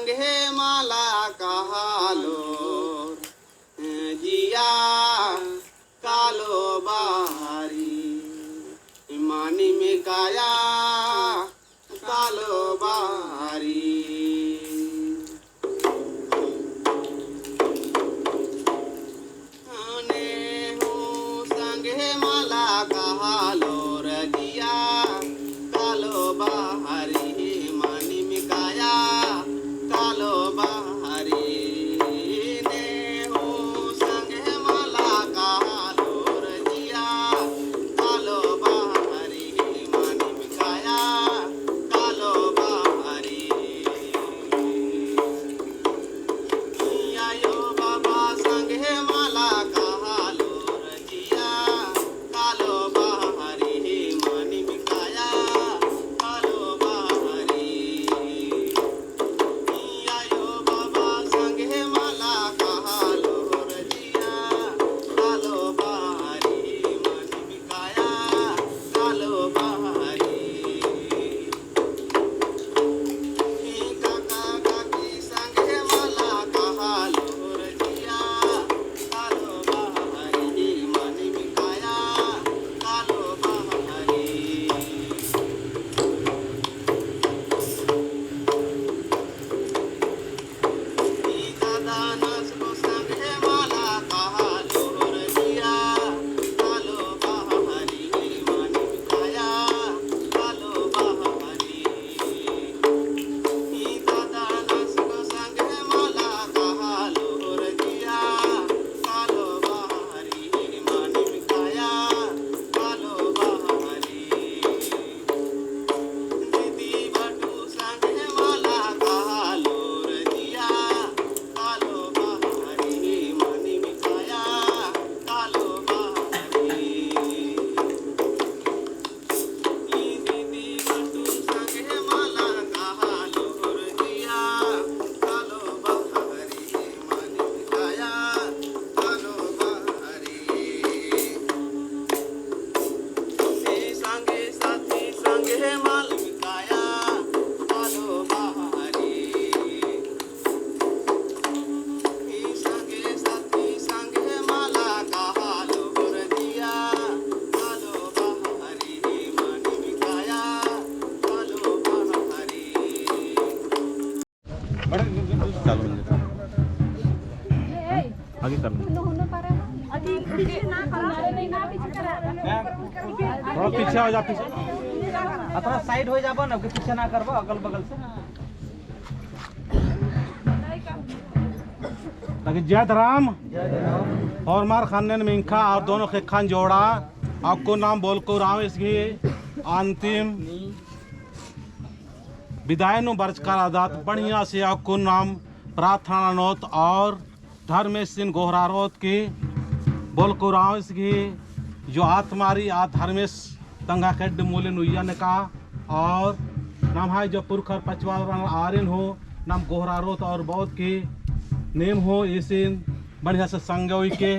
संगे माला कहालो जिया कालो बारी मानी में काया कालो बारी संगे माला कहालो रजिया कालो बारी मानी में काया कालो बारी ने हो संगे माला कहालो रजिया कालो बारी मानी में काया कालो बारी आयो बाबा संगे माला कहालो रजिया कालो बारी मानी में काया कालो बारी आयो बाबा संगे माला कहालो रजिया कालो बारी मानी में काया कालो बारी काका काकी संगे माला कहालो रजिया कालो बारी मानी में काया कालो बारी दादा नसको संगे माला कहालो रजिया कालो बारी मानी में काया कालो बारी दादा नसको संगे माला कहालो रजिया कालो बारी मानी में काया कालो बारी दीदी बटू संगे माला कहालो रजिया कालो बारी मानी में काया कालो बारी दीदी बटू संगे माला कहालो रजिया कालो बारी मानी में काया कालो बारी संगे साथी संगे माल में काया कालो बारी संगे साथी संगे माला कहालो रजिया कालो बारी मानी में काया कालो बारी चालू आगे कर थोड़ा पीछे हो जा पीछे थोड़ा साइड हो जाबो ना पीछे ना करबो अगल बगल से ताकि जय राम और मार खानन मिंखा और दोनों के खान जोड़ा आपको नाम बोल को राम इसकी अंतिम विदाई नु बरजकार आदात बढ़िया से आपको नाम प्रार्थना नोत और धर्म सिन गोहरारोत की बोल को राम इसकी जो आत्मारी आ धर्मेश तंगा खेड मूल्य नुया ने कहा और नाम है जो पुरखर पचवाल आर्यन हो नाम गोहरारोत और बौद्ध की नेम हो इसी बढ़िया से संग के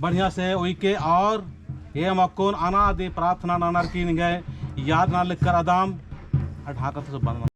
बढ़िया से के और ये मक्कोन अनादि प्रार्थना नानर की गए याद ना लिख कर अदाम ढाका से बनना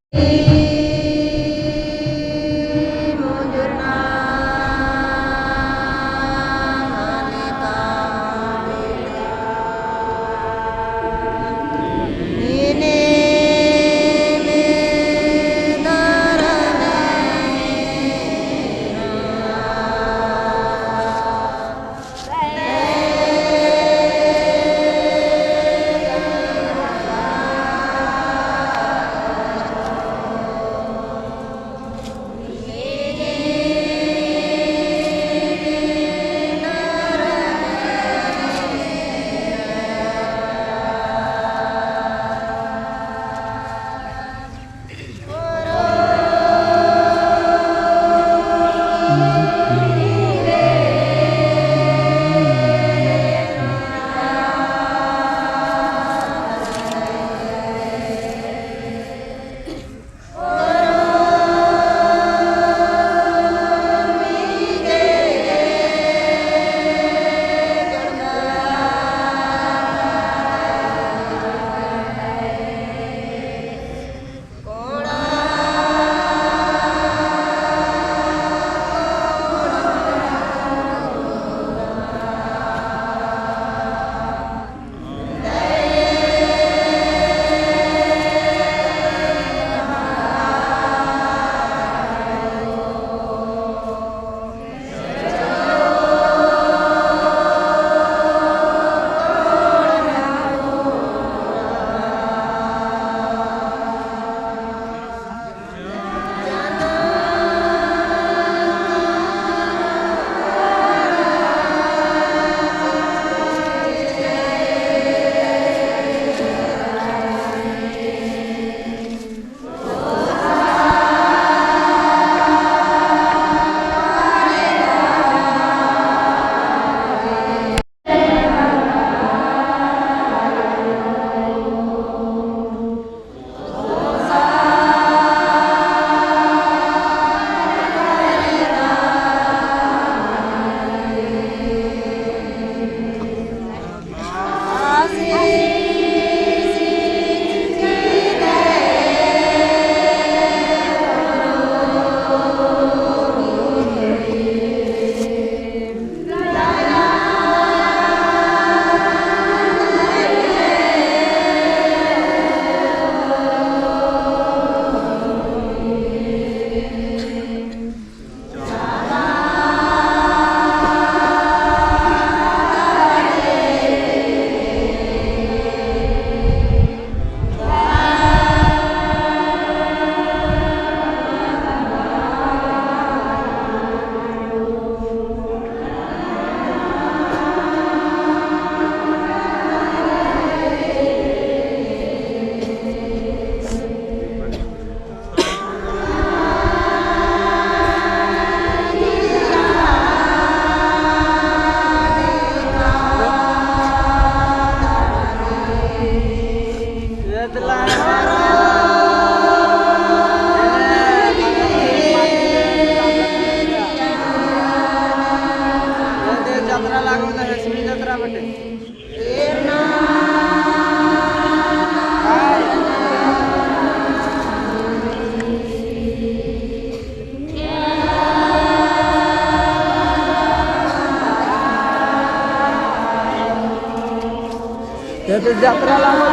যাত্রা লাগো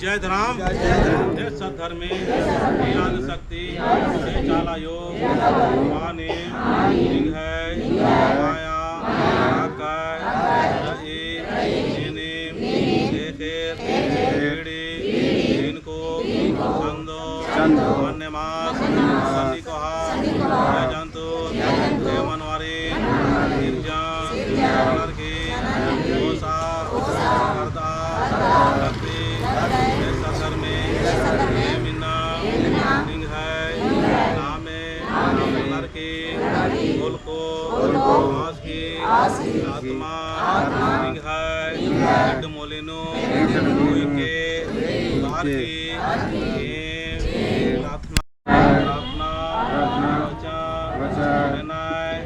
जय धराम जय सद्धर्मे ज्ञान शक्ति जय चाला योग माने लिंग है माया आकाय रई जिने देखेर एड़ी इनको चंदो वन्यमास सन्नी कोहा जय जंतु जय मनवारी गिरजान नरकी गोसा करदा शक्ति सदर में मिन्ना लिंग है नामे लड़की बोल को मास की आत्मा लिंग है गड्ड मोलिनो के बाहर की प्रार्थना प्रार्थना वचन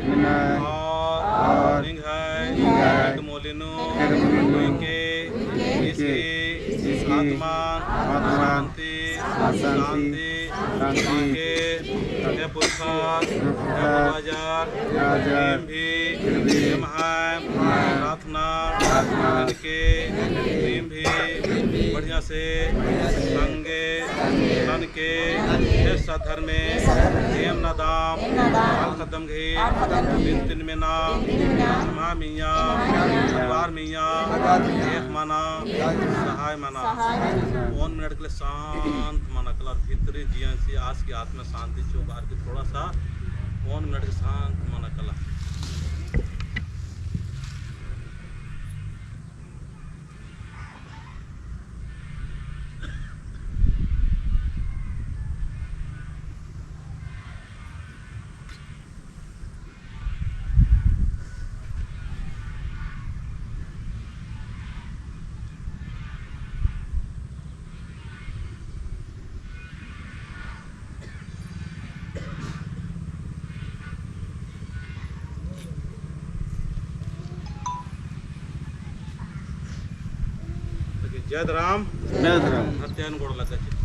विनय और लिंग है गड्ड मोलिनो के इसकी आत्मा शांति शांति के पुरखार बाजार भी प्रार्थना के भी बढ़िया से संगे सन के सधर में एम नदाम कदम घे बिन में नाम मा मियाँ परिवार मियाँ एक मना सहाय मना 1 मिनट के लिए शांत मना कला भीतरी जियन से आज की आत्मा शांति चो बाहर की थोड़ा सा 1 मिनट के शांत मना कला जय राम हत्यान गोड़ लगा